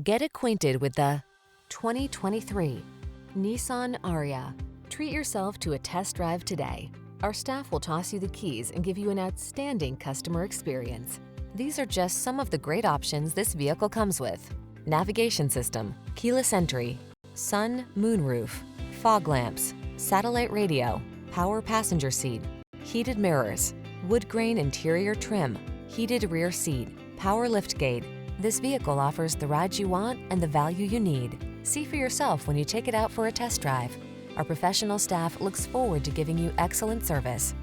Get acquainted with the 2023 Nissan Ariya. Treat yourself to a test drive today. Our staff will toss you the keys and give you an outstanding customer experience. These are just some of the great options this vehicle comes with: navigation system, keyless entry, sun, moonroof, fog lamps, satellite radio, power passenger seat, heated mirrors, wood grain interior trim, heated rear seat, power liftgate. This vehicle offers the ride you want and the value you need. See for yourself when you take it out for a test drive. Our professional staff looks forward to giving you excellent service.